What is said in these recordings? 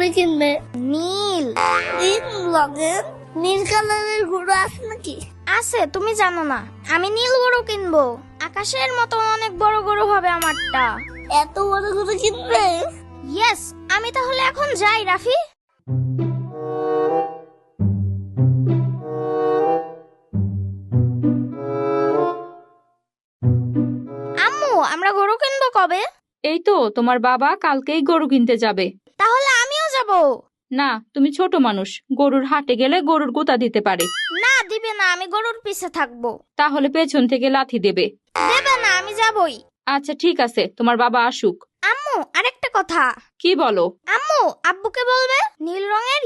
গরু কিনবে? নীল। নীল রঙের? নীল কালারের গরু আছে নাকি? আছে, তুমি জানো না? আমি নীল গরু কিনবো। আকাশের মতো অনেক বড় গরু হবে আমারটা। এত বড় গরু কিনবে? ইয়েস। আমি তাহলে এখন যাই রাফি। আম্মু, আমরা গরু কিনবো কবে? এই তো তোমার বাবা কালকেই গরু কিনতে যাবে। তাহলে আমিও যাব। না, তুমি ছোট মানুষ, গরুর হাটে গেলে গরুর গোতা দিতে পারে। না, দিবে না, আমি গরুর পিছে থাকবো। তাহলে পেছন থেকে লাথি দেবে। দেবে না, আমি যাবই। আচ্ছা ঠিক আছে, তোমার বাবা আসুক। আম্মু, আরেকটা কথা। কি বলো? আম্মু, আব্বুকে বলবে নীল রঙের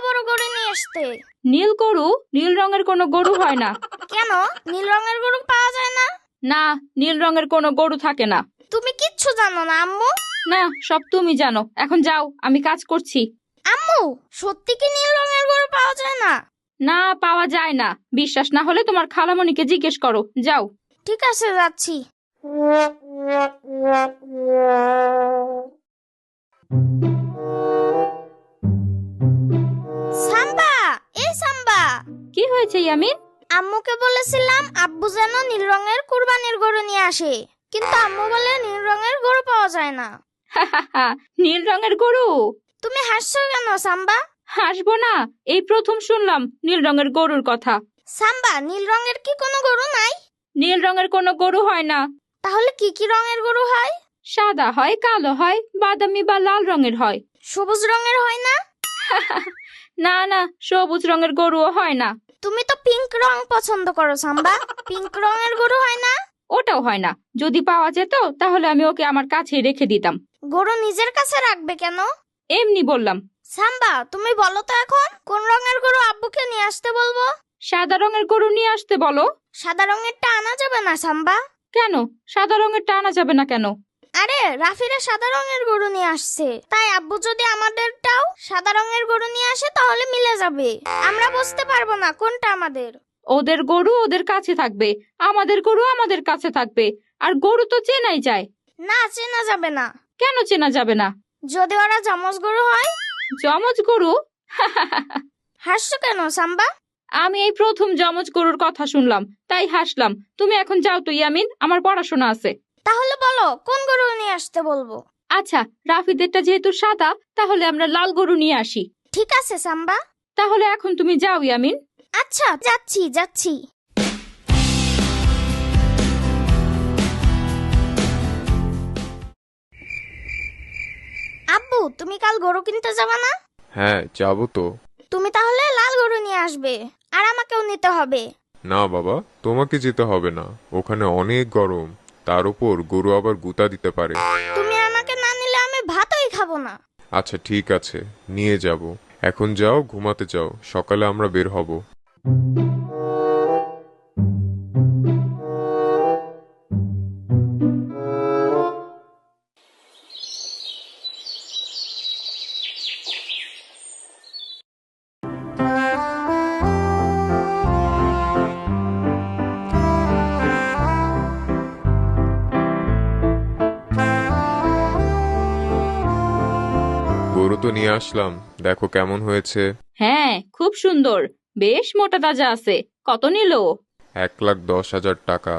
বড় গরু নিয়ে আসতে। নীল গরু? নীল রঙের কোনো গরু হয় না। কেন? নীল রঙের গরু পাওয়া যায় না? না, নীল রঙের কোনো গরু থাকে না। তুমি কিচ্ছু জানো না আম্মু। না, সব তুমি জানো। এখন যাও, আমি কাজ করছি। আম্মু, সত্যি কি নীল রঙের গরু পাওয়া যায় না? না, পাওয়া যায় না। বিশ্বাস না হলে তোমার খালামণিকে জিজ্ঞেস করো। যাও। ঠিক আছে, যাচ্ছি। সাম্বা, এই সাম্বা। কি হয়েছে ইয়ামিন? আম্মুকে বলেছিলাম আব্বু যেন নীল রঙের কুরবানির গরু নিয়ে আসে, কিন্তু আম্মু বলে নীল রঙের গরু পাওয়া যায় না। নীল রঙের গরু? তুমি হাসছো কেন সাম্বা? হাসবো না, এই প্রথম শুনলাম নীল রঙের গরুর কথা। সাম্বা, নীল রঙের কি কোনো গরু নাই? নীল রঙের কোনো গরু হয় না। তাহলে কি কি রঙের গরু হয়? সাদা হয়, কালো হয়, বাদামি বা লাল রঙের হয়। সবুজ রঙের হয় না? না না, সবুজ রঙের গরুও হয় না। তুমি তো পিঙ্ক রং পছন্দ করো সাম্বা। পিঙ্ক রঙের গরু হয় না? ওটাও হয় না। যদি পাওয়া যেত তাহলে আমি ওকে আমার কাছে রেখে দিতাম। গরু নিজের কাছে রাখবে কেন? এমনি বললাম। সাম্বা, তুমি বলো তো এখন কোন রঙের গরু আব্বুকে নিয়ে আসতে বলবো? সাদা রঙের গরু নিয়ে আসতে বলো। সাদা রঙেরটা আনা যাবে না সাম্বা? কেন? সাদা রঙেরটা আনা যাবে না কেন? আরে, রাফিরা সাদা রঙের গরু নিয়ে আসছে, তাই আব্বু যদি আমাদেরটাও সাদা রঙের গরু নিয়ে আসে তাহলে মিলে যাবে। আমরা বুঝতে পারবো না কোনটা আমাদের। ওদের গরু ওদের কাছে থাকবে, আমাদের গরু আমাদের কাছে থাকবে। আর গরু তো চেনাই যায়। না, চেনা যাবে না। কেন চেনা যাবে না? যদি ওরা যমজ গরু হয়। যমজ গরু? হাসছো কেন সাম্বা? আমি এই প্রথম যমজ গরুর কথা শুনলাম, তাই হাসলাম। তুমি এখন যাও তো ইয়ামিন, আমার পড়াশোনা আছে। তাহলে বলো কোন গরু নিয়ে আসতে বলবো? আচ্ছা, রাফিদেরটা যেহেতু সাদা, তাহলে আমরা লাল গরু নিয়ে আসি। ঠিক আছে সাম্বা। তাহলে এখন তুমি যাও ইয়ামিন। আচ্ছা, যাচ্ছি যাচ্ছি। আব্বু, তুমি কাল গরু কিনতে যাবে না? হ্যাঁ, যাবো তো। তুমি তাহলে লাল গরু নিয়ে আসবে, আর আমাকেও নিতে হবে। না বাবা, তোমাকে যেতে হবে না, ওখানে অনেক গরম। তার উপর গরু আবার গুতা দিতে পারে। তুমি আমাকে না নিলে আমি ভাতই খাবো না। আচ্ছা ঠিক আছে, নিয়ে যাব। এখন যাও, ঘুমাতে যাও, সকালে আমরা বের হব। গরু তো নিয়ে আসলাম, দেখো কেমন হয়েছে। হ্যাঁ, খুব সুন্দর। বেশ মোটা তাজা আছে। কত নিল? 1,10,000 টাকা।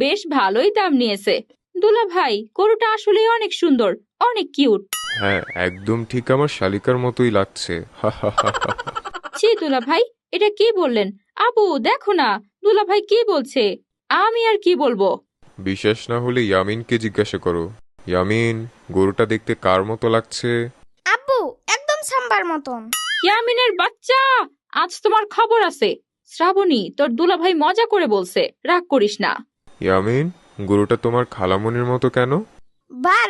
বেশ ভালোই দাম নিয়েছে। দুলা ভাই, গরুটা আসলে অনেক সুন্দর, অনেক কিউট। হ্যাঁ, একদম ঠিক আমার শালিকার মতোই লাগছে। ছি দুলা ভাই, এটা কি বললেন? আবু দেখো না, দুলা ভাই কি বলছে। আমি আর কি বলবো। বিশ্বাস না হলে ইয়ামিনকে জিজ্ঞাসা করো। ইয়ামিন, গরুটা দেখতে কার মতো লাগছে? আব্বু, একদম সাম্বার মতন। ইয়ামিনের বাচ্চা, আজ তোমার খবর আছে। শ্রাবণী, তোর দুলা ভাই মজা করে বলছে, রাগ করিস না। ইয়ামিন, গরুটা তোমার খালামণির মতো কেন? বার